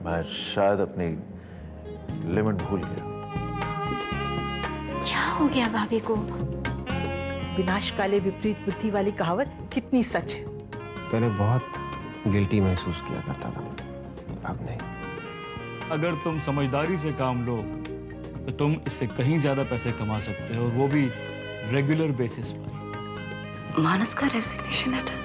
मैं शायद अपनी लिमिट भूल गया। क्या हो गया भाभी को? विनाश काले विपरीत बुद्धि वाली कहावत कितनी सच है। पहले बहुत गिल्टी महसूस किया करता था, अब नहीं। अगर तुम समझदारी से काम लो तो तुम इससे कहीं ज्यादा पैसे कमा सकते हो, और वो भी रेगुलर बेसिस पर। मानस का resignation letter.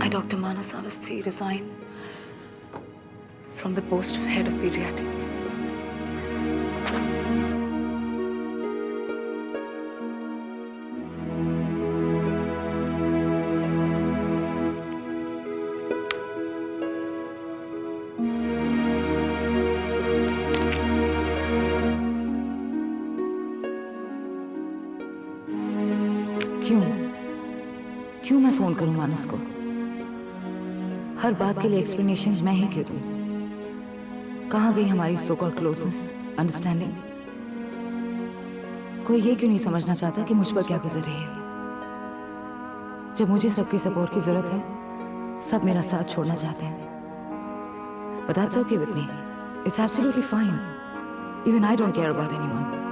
I, Dr. Manas Avasthi, resign from the post of head of pediatrics. क्यों मैं फोन करूं मानस को? हर बात के लिए एक्सप्लेनेशंस मैं ही क्यों दूं? कहां गई हमारी सो कॉल्ड क्लोजनेस, अंडरस्टैंडिंग? कोई ये क्यों नहीं समझना चाहता कि मुझ पर क्या गुजर रही है? जब मुझे सबकी सपोर्ट की जरूरत है, सब मेरा साथ छोड़ना चाहते हैं। But that's okay with me. It's absolutely fine. Even I don't care about anyone.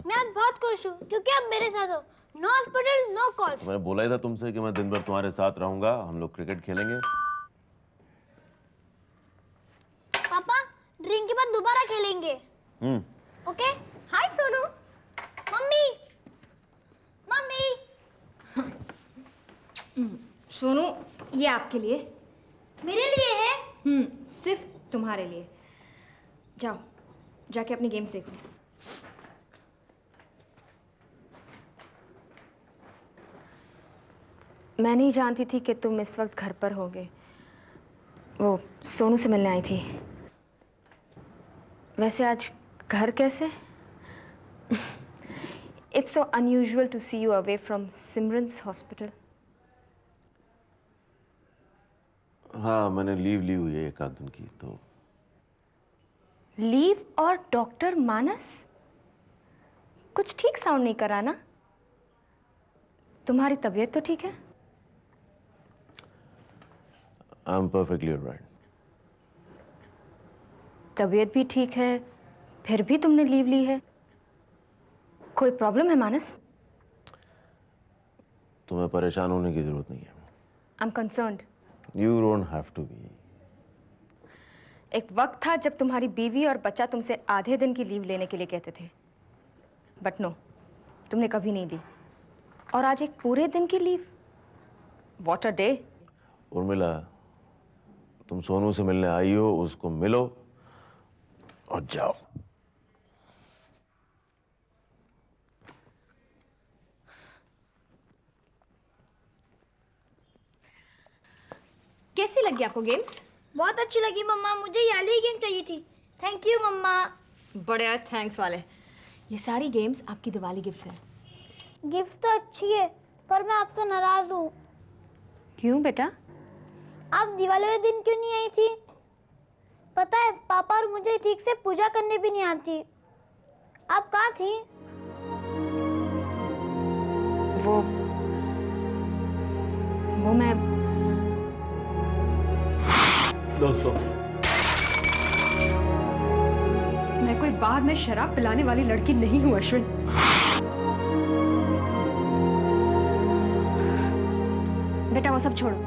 मैं आज बहुत खुश हूँ क्योंकि आप मेरे साथ हो। No hospital, no calls. मैंने बोला ही था तुमसे कि मैं दिन भर तुम्हारे साथ रहूंगा, हम लोग क्रिकेट खेलेंगे। पापा, ड्रिंक के बाद दोबारा खेलेंगे। Okay? Hi Sonu. Mummy, mummy. Sonu, ये आपके लिए। मेरे लिए है? सिर्फ तुम्हारे लिए। जाओ, जाके अपनी गेम्स देखो। मैं नहीं जानती थी कि तुम इस वक्त घर पर होगे। वो सोनू से मिलने आई थी। वैसे आज घर कैसे? It's so unusual to see you away from Simran's hospital. हाँ, मैंने लीव ली हुई है एक आध दिन की। तो लीव और डॉक्टर मानस? कुछ ठीक साउंड नहीं करा ना? तुम्हारी तबीयत तो ठीक है? I'm perfectly alright. तबीयत भी ठीक है, फिर भी तुमने लीव ली है। कोई प्रॉब्लम है मानस? तुम्हें परेशान होने की जरूरत नहीं है। I'm concerned. You don't have to be. एक वक्त था जब तुम्हारी बीवी और बच्चा तुमसे आधे दिन की लीव लेने के लिए कहते थे, बट नो, तुमने कभी नहीं ली। और आज एक पूरे दिन की leave. What a day. Urmila, तुम सोनू से मिलने आई हो, उसको मिलो और जाओ। कैसी लगी आपको गेम्स? बहुत अच्छी लगी मम्मा, मुझे ये वाली गेम चाहिए थी। थैंक यू मम्मा। बड़े थैंक्स वाले। ये सारी गेम्स आपकी दिवाली गिफ्ट है। गिफ्ट तो अच्छी है, पर मैं आपसे नाराज हूँ। क्यों बेटा? आप दिवाली वाले दिन क्यों नहीं आई थी? पता है, पापा और मुझे ठीक से पूजा करने भी नहीं आती। आप कहाँ थी? वो मैं 200। मैं कोई बाद में शराब पिलाने वाली लड़की नहीं हूँ अश्विन। बेटा वो सब छोड़ो,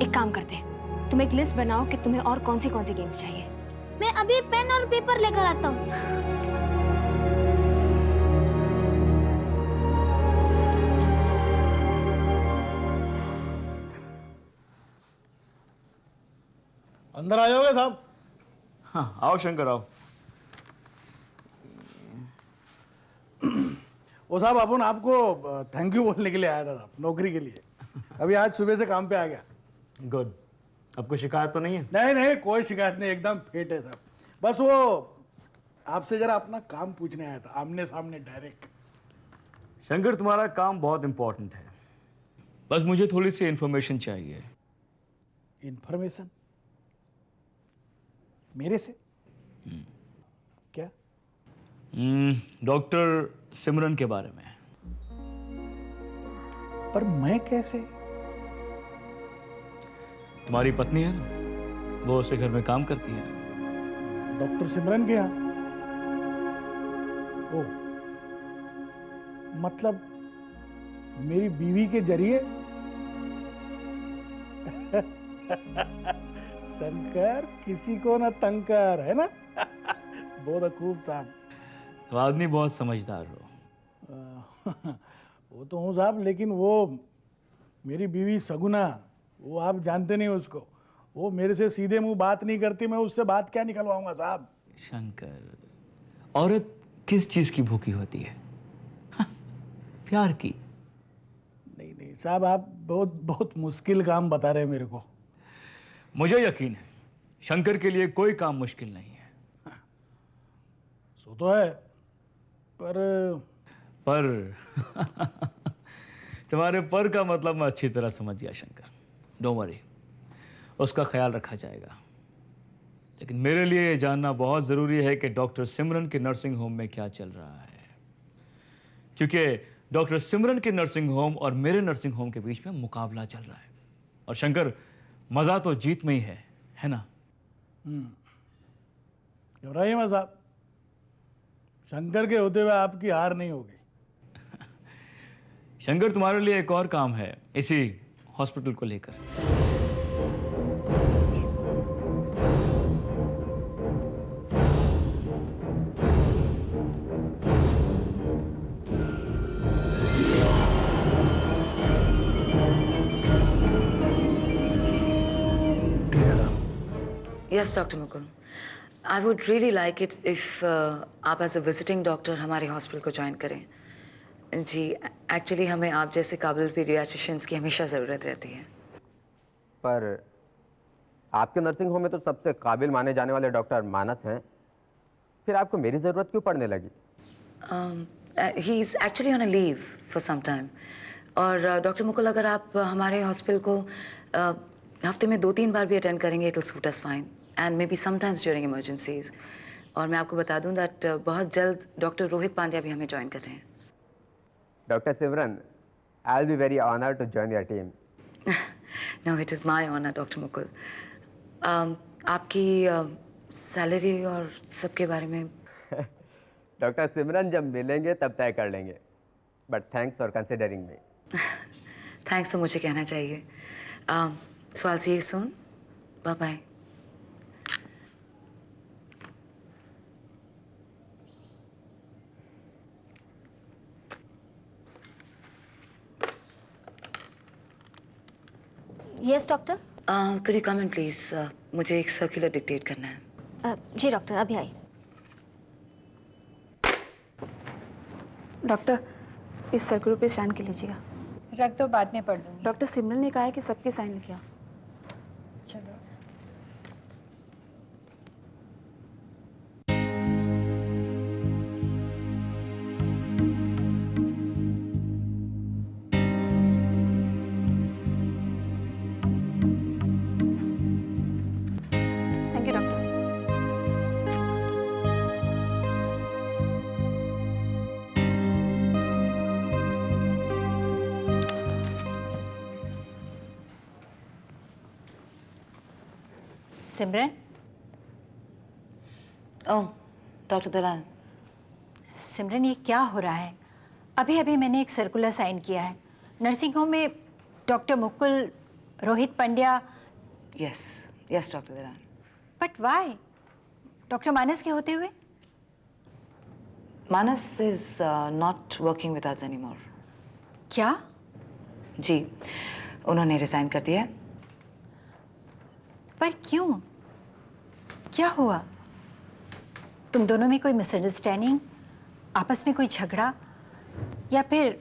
एक काम करते हैं, तुम एक लिस्ट बनाओ कि तुम्हें और कौन सी गेम्स चाहिए। मैं अभी पेन और पेपर लेकर आता हूँ। अंदर आ जाओगे साहब? हाँ, आओ शंकर आओ। वो साहब, अपन आपको थैंक यू बोलने के लिए आया था साहब, नौकरी के लिए। अभी आज सुबह से काम पे आ गया। गुड। अब कोई शिकायत तो नहीं है? नहीं नहीं, कोई शिकायत नहीं, एकदम फिट है साहब। बस वो आपसे जरा अपना काम पूछने आया था, आमने सामने डायरेक्ट। शंकर, तुम्हारा काम बहुत इंपॉर्टेंट है, बस मुझे थोड़ी सी इंफॉर्मेशन चाहिए। इंफॉर्मेशन मेरे से? क्या? डॉक्टर सिमरन के बारे में। पर मैं कैसे? तुम्हारी पत्नी है ना, वो उसे घर में काम करती है ना। डॉक्टर सिमरन के यहाँ? ओह, मतलब मेरी बीवी के जरिए? शंकर किसी को ना तंग कर, है ना? बहुत खूब साहब। तो आदमी बहुत समझदार हो। वो तो हूँ साहब, लेकिन वो मेरी बीवी सगुना, वो आप जानते नहीं उसको, वो मेरे से सीधे मुंह बात नहीं करती, मैं उससे बात क्या निकलवाऊंगा साहब? शंकर, औरत किस चीज की भूखी होती है? हाँ, प्यार की। नहीं नहीं साहब, आप बहुत बहुत मुश्किल काम बता रहे हैं मेरे को। मुझे यकीन है शंकर के लिए कोई काम मुश्किल नहीं है। सो तो है, पर तुम्हारे पर का मतलब मैं अच्छी तरह समझ गया शंकर। डोंट वरी, उसका ख्याल रखा जाएगा। लेकिन मेरे लिए ये जानना बहुत ज़रूरी है कि डॉक्टर सिमरन के नर्सिंग होम में क्या चल रहा है, क्योंकि डॉक्टर सिमरन के नर्सिंग होम और मेरे नर्सिंग होम के बीच में मुकाबला चल रहा है। और शंकर, मज़ा तो जीत में ही है ना? इब्राहिम साहब, शंकर के होते हुए आपकी हार नहीं होगी। शंकर, तुम्हारे लिए एक और काम है इसी हॉस्पिटल को लेकर। Yes, Dr. Mukul. I would really like it if आप एज अ विजिटिंग डॉक्टर हमारे हॉस्पिटल को ज्वाइन करें। जी, एक्चुअली हमें आप जैसे काबिल पीडियाट्रिशियंस की हमेशा ज़रूरत रहती है। पर आपके नर्सिंग होम में तो सबसे काबिल माने जाने वाले डॉक्टर मानस हैं, फिर आपको मेरी ज़रूरत क्यों पड़ने लगी? He is actually on a leave for some time. और डॉक्टर मुकुल, अगर आप हमारे हॉस्पिटल को हफ्ते में 2-3 बार भी अटेंड करेंगे, it will suit us fine, and may be sometimes during emergencies. और मैं आपको बता दूं दैट बहुत जल्द डॉक्टर रोहित पांड्या भी हमें ज्वाइन कर रहे हैं। Doctor Simran, I will be very honoured to join your team. No, it is my honour doctor Mukul. आपकी सैलरी और सबके बारे में? डॉक्टर सिमरन, जब मिलेंगे तब तय कर लेंगे, but thanks for considering me. Thanks तो मुझे कहना चाहिए। So I'll see you soon. Bye-bye. Yes, doctor. Could you come in, please? मुझे एक सर्कुलर डिक्टेट करना है। जी डॉक्टर, अभी आई। डॉक्टर, इस सर्कुलर पे साइन कर लीजिएगा। रख दो, बाद में पढ़ दूंगी। डॉक्टर सिमरन ने कहा है कि सबके साइन लिखिए। चलो। Thank you doctor. Simran. Oh, doctor Dalal. Simran, ये क्या हो रहा है? अभी अभी मैंने एक सर्कुलर साइन किया है। नर्सिंग होम में doctor Mukul, Rohit Pandya. Yes doctor Dalal. But why? Doctor Manas के होते हुए? Manas is not working with us anymore. क्या? जी, उन्होंने रिजाइन कर दिया है। पर क्यों? क्या हुआ? तुम दोनों में कोई मिसअंडरस्टैंडिंग, आपस में कोई झगड़ा, या फिर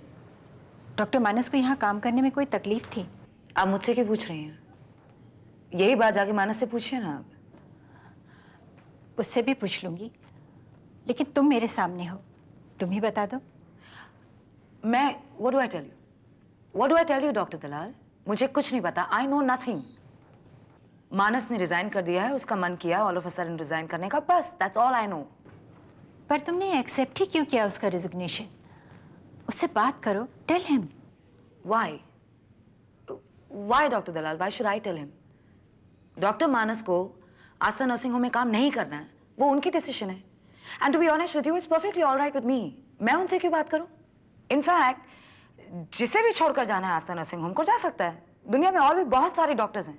डॉक्टर मानस को यहाँ काम करने में कोई तकलीफ थी? आप मुझसे क्यों पूछ रही हैं? यही बात जाके मानस से पूछिए ना आप। उससे भी पूछ लूंगी, लेकिन तुम मेरे सामने हो, तुम ही बता दो। मैं what do I tell you, what do I tell you doctor Dalal, मुझे कुछ नहीं पता। I know nothing. मानस ने रिजाइन कर दिया है, उसका मन किया all of a sudden resign करने का, बस दैट्स ऑल आई नो। पर तुमने एक्सेप्ट ही क्यों किया उसका रेजिग्नेशन? उससे बात करो, tell him. Why why doctor Dalal, why should I tell him? Doctor Manas को आस्था नर्सिंग होम में काम नहीं करना है, वो उनकी डिसीजन है। And to be honest with you, it's perfectly alright with me. मैं उनसे क्यों बात करूं? इनफैक्ट जिसे भी छोड़कर जाना है आस्था नर्सिंग होम को जा सकता है, दुनिया में और भी बहुत सारे डॉक्टर्स हैं।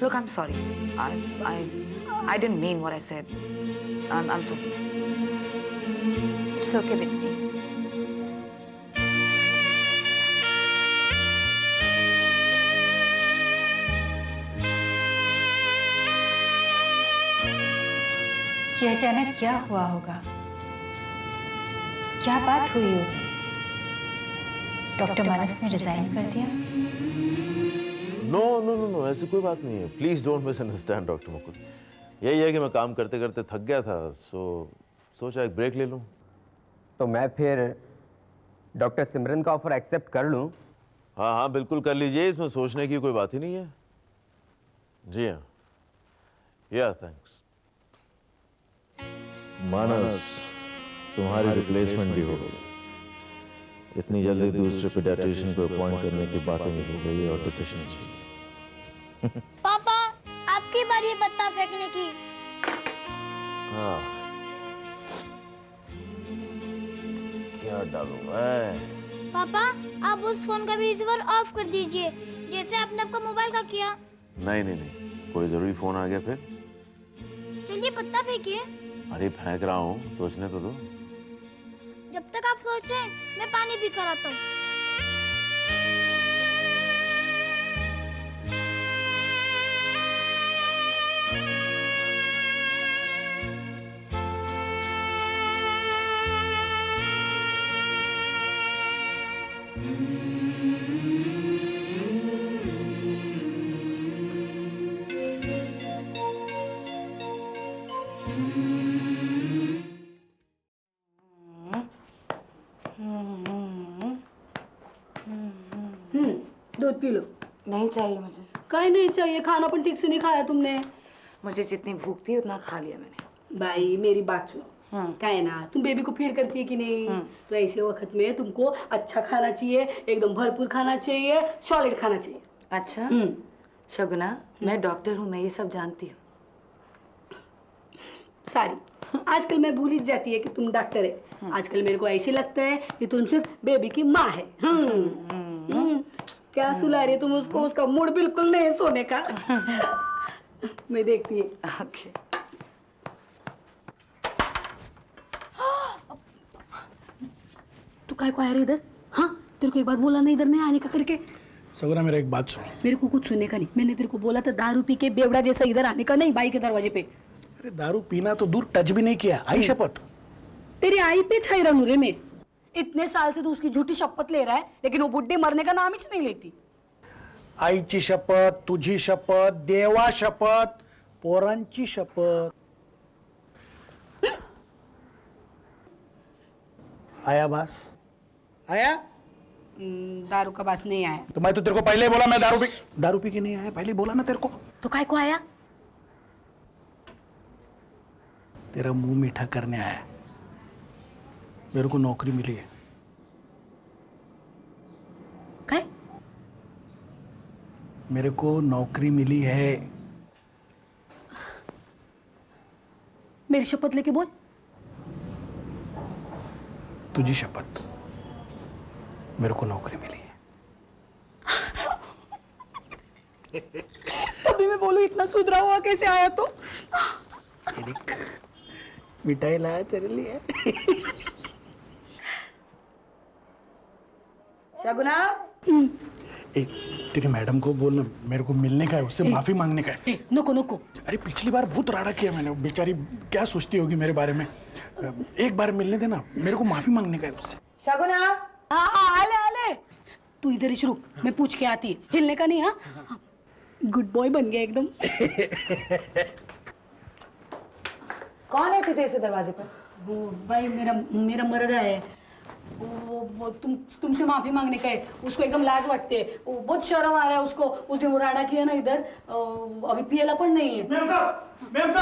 Look, I'm sorry. I didn't mean what I said. I'm sorry. It's okay with me. ये अचानक क्या हुआ होगा? क्या बात हुई होगी? डॉक्टर मानस ने रिजाइन कर दिया? नो नो नो नो, ऐसी कोई बात नहीं है। Please don't misunderstand doctor Mukul. यही है कि मैं काम करते करते थक गया था, सोचा एक ब्रेक ले लूं। तो मैं फिर डॉक्टर सिमरन का ऑफर एक्सेप्ट कर लूं? हाँ हाँ बिल्कुल कर लीजिए, इसमें सोचने की कोई बात ही नहीं है। जी हाँ, या थैंक्स। मानस, तुम्हारी रिप्लेसमेंट भी हो गई। इतनी जल्दी दूसरे पीडियाट्रिशियन को अपॉइंट करने की बातें नहीं हो गई और डिसीजंस भी। पापा, आपकी बारी है पत्ता फेंकने की। हाँ, क्या डालूं मैं? पापा, आप उस फोन का भी रिसीवर ऑफ कर दीजिए, जैसे आपने आपका मोबाइल का किया। नहीं नहीं नहीं, कोई जरूरी फोन आ गया फिर? चलिए पत्ता फेंकिए। अरे फेंक रहा हूँ, सोचने तो दो। जब तक आप सोच रहे हैं, मैं पानी पी कर आता हूँ। दूध पी लो। नहीं चाहिए मुझे। काहे नहीं चाहिए? खाना पण ठीक से नहीं खाया तुमने। मुझे जितनी भूख थी उतना खा लिया मैंने। भाई मेरी बात सुनो, क्या है ना, तुम बेबी को फीड करती है कि नहीं? तो ऐसे वक्त में तुमको अच्छा खाना चाहिए, एकदम भरपूर खाना चाहिए, सॉलिड खाना चाहिए। अच्छा शगुना, मैं डॉक्टर हूँ, मैं ये सब जानती हूँ। सारी आजकल मैं भूल ही जाती है कि तुम डॉक्टर है। आजकल मेरे को ऐसे लगता है कि तुम सिर्फ बेबी की माँ है। क्या सुला रही है तुम उसको? उसका मूड बिल्कुल नहीं सोने का। मैं देखती है। ओके। तू काय को आया रे इधर? हाँ, तेरे को एक बात बोला नहीं इधर नहीं आने का करके? सगुना, मेरा एक बात सुन। मेरे को कुछ सुनने का नहीं। मैंने तेरे को बोला था दारू पी के बेवड़ा जैसा इधर आने का नहीं, बाई के दरवाजे पे। अरे दारू पीना तो दूर, टच भी नहीं किया। आई शपथ। तेरी आई पे छाई रहूं रे मैं। इतने साल से तू उसकी झूठी शपथ ले रहा है, लेकिन वो बुड्ढी मरने का नाम ही नहीं लेती। आईची शपथ, तुझी शपथ, देवा शपथ, पोरांची शपथ। आया बास? आया? दारू का बास नहीं आया। तो मैं तो तेरे को पहले ही बोला मैं दारू पी के नहीं आया। पहले ही बोला ना तेरे को। तो काय को आया? तेरा मुंह मीठा करने आया। मेरे को नौकरी मिली है। काय? मेरे को नौकरी मिली है। मेरी शपथ लेके बोल। तुझी शपथ, मेरे को नौकरी मिली है। तभी मैं बोलूं इतना सुधरा हुआ कैसे आया? तो मिठाई लाया तेरे लिए। शगुना, एक तेरी मैडम को बोलना मेरे को मिलने का है, उससे माफी मांगने का है। नको नको। अरे पिछली बार बहुत राड़ा किया मैंने, बेचारी क्या सोचती होगी मेरे बारे में। एक बार मिलने देना, मेरे को माफी मांगने का है उससे। शगुना। हाँ आले आले, तू इधर ही रुक, मैं पूछ के आती है। हिलने का नहीं। हाँ गुड बॉय बन गया एकदम। कौन है इतनी देर से दरवाजे पर? वो भाई मेरा मर्द है। वो तुमसे माफी मांगने का है। उसको एकदम लाज वाटते है, वो बहुत शर्म आ रहा है उसको। उस दिन वो राडा किया ना इधर, अभी पियला पण नहीं है। मेम साहब मेम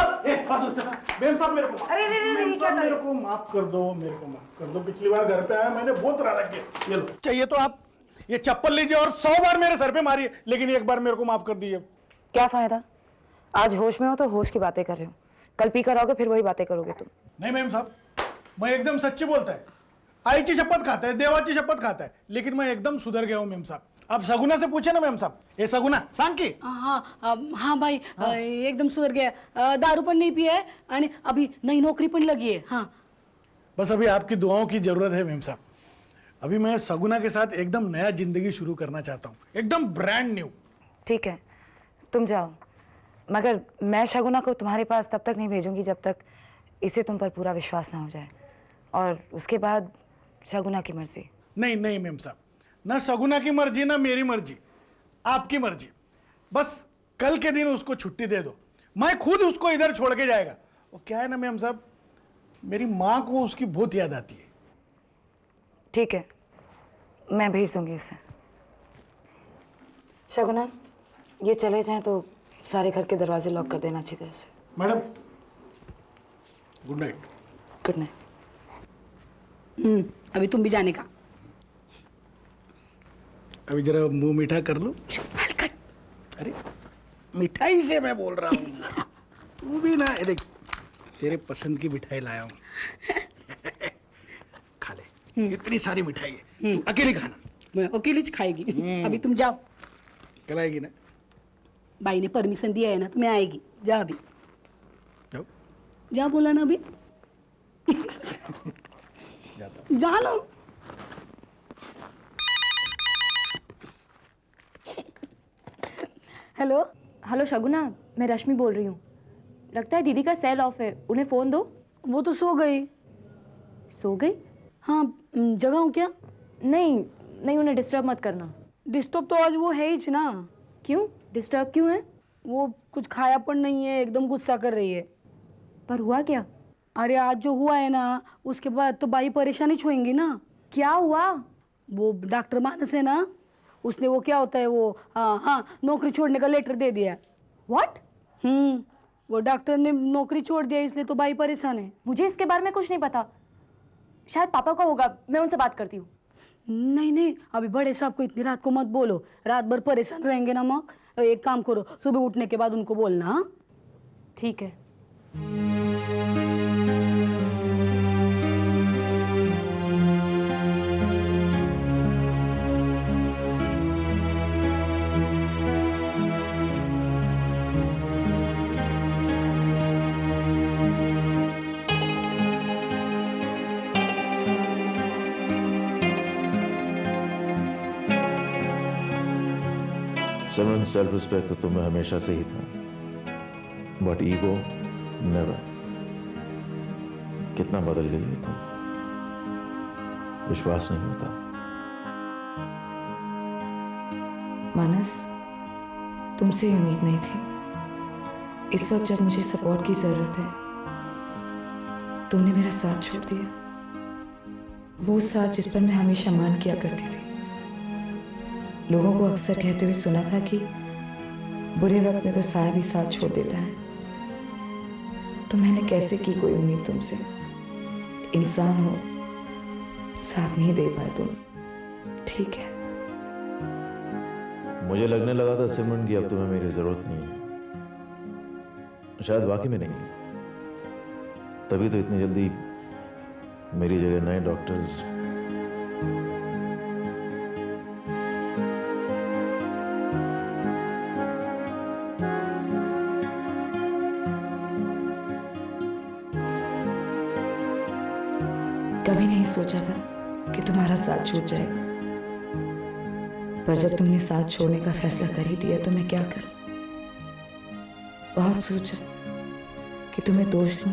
साहब मेरे को अरे मेरे को माफ कर दो, मेरे को माफ कर दो। पिछली बार घर पे आया मैंने बहुत राडा किया। ये लो चाहिए तो आप ये चप्पल लीजिए और 100 बार मेरे सर पे मारिए, लेकिन एक बार मेरे को माफ कर दीजिए। क्या फायदा? आज होश में हो तो होश की बातें कर रहे हो, कल पी कर आओगे फिर वही बातें करोगे तुम। नहीं मेम साहब, मैं एकदम सच्ची बोलता है। आईची शपथ खाता है, देवाची शपथ खाता है, लेकिन मैं एकदम सुधर गया हूँ मेम साहब। आप सगुना से पूछे ना मेम साहब। ए सगुना सांग की। हाँ भाई, एकदम सुधर गया। दारू पण नहीं पिया है आणि अभी नई नौकरी पण लगी है। हाँ बस अभी आपकी दुआओं की जरूरत है मेम साहब। अभी मैं सगुना के साथ एकदम नया जिंदगी शुरू करना चाहता हूँ, एकदम ब्रांड न्यू। ठीक है तुम जाओ, मगर मैं शगुना को तुम्हारे पास तब तक नहीं भेजूंगी जब तक इसे तुम पर पूरा विश्वास ना हो जाए, और उसके बाद शगुना की मर्जी। नहीं नहीं मेम साहब, ना सगुना की मर्जी ना मेरी मर्जी, आपकी मर्जी। बस कल के दिन उसको छुट्टी दे दो, मैं खुद उसको इधर छोड़ के जाएगा। वो क्या है ना मेम साहब, मेरी माँ को उसकी बहुत याद आती है। ठीक है मैं भेज दूंगी उसे। शगुना ये चले जाएं तो सारे घर के दरवाजे लॉक कर देना अच्छी तरह से। Madam good night. Good night. अभी तुम भी जाने का। अभी जरा मुंह मीठा कर लो। अरे मिठाई से मैं बोल रहा हूँ। तू भी ना, देख तेरे पसंद की मिठाई लाया हूँ। खा ले, इतनी सारी मिठाई है, अकेले खाना। मैं अकेली खाएगी। अभी तुम जाओ। कल आएगी ना? भाई ने परमिशन दिया है ना, तुम्हें आएगी। जा अभी जाओ। जा बोला ना अभी। जाता जा लो। हेलो हेलो शगुना, मैं रश्मि बोल रही हूँ। लगता है दीदी का सेल ऑफ है, उन्हें फ़ोन दो। वो तो सो गई। सो गई? हाँ जगाऊं क्या? नहीं नहीं, उन्हें डिस्टर्ब मत करना। डिस्टर्ब तो आज वो है ही ना। क्यों डिस्टर्ब क्यों है? वो कुछ खाया पण नहीं है, एकदम गुस्सा कर रही है। पर हुआ क्या? अरे आज जो हुआ है ना, उसके बाद तो बाई परेशानी छुएंगी ना। क्या हुआ? वो डॉक्टर मानस है ना, उसने वो क्या होता है वो हाँ नौकरी छोड़ने का लेटर दे दिया। व्हाट? वो डॉक्टर ने नौकरी छोड़ दिया, इसलिए तो बाई परेशान है। मुझे इसके बारे में कुछ नहीं पता, शायद पापा का होगा, मैं उनसे बात करती हूँ। नहीं नहीं, अभी बड़े साहब को इतनी रात को मत बोलो, रात भर परेशान रहेंगे ना। मग एक काम करो, सुबह उठने के बाद उनको बोलना। हाँ ठीक है। सिमरन, सेल्फ रिस्पेक्ट तो तुम्हें हमेशा से ही था, बट ईगो नेवर। कितना बदल गई हो तुम, विश्वास नहीं होता। मानस, तुमसे उम्मीद नहीं थी। इस वक्त जब मुझे सपोर्ट की जरूरत है, तुमने मेरा साथ छोड़ दिया। वो साथ जिस पर मैं हमेशा मान किया करती थी। लोगों को अक्सर कहते हुए सुना था कि बुरे वक्त में तो साया भी साथ छोड़ देता है। तो मैंने कैसे की कोई उम्मीद तुमसे? इंसान हो, साथ नहीं दे पाए तुम। ठीक है। मुझे लगने लगा था सिमरन की अब तुम्हें मेरी जरूरत नहीं है, शायद वाकई में नहीं है। तभी तो इतनी जल्दी मेरी जगह नए डॉक्टर्स। कभी नहीं सोचा था कि तुम्हारा साथ छूट जाएगा। पर जब तुमने साथ छोड़ने का फैसला कर ही दिया तो मैं क्या करूं? बहुत सोचा कि तुम्हें दोष दूं,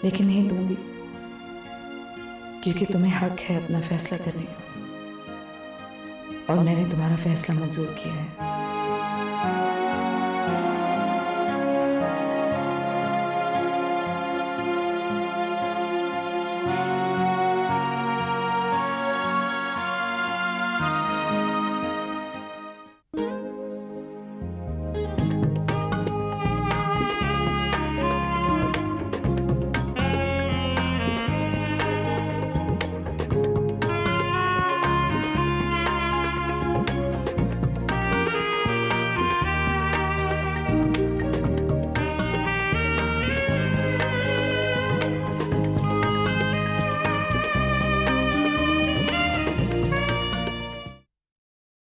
लेकिन नहीं दूंगी, क्योंकि तुम्हें हक है अपना फैसला करने का, और मैंने तुम्हारा फैसला मंजूर किया है।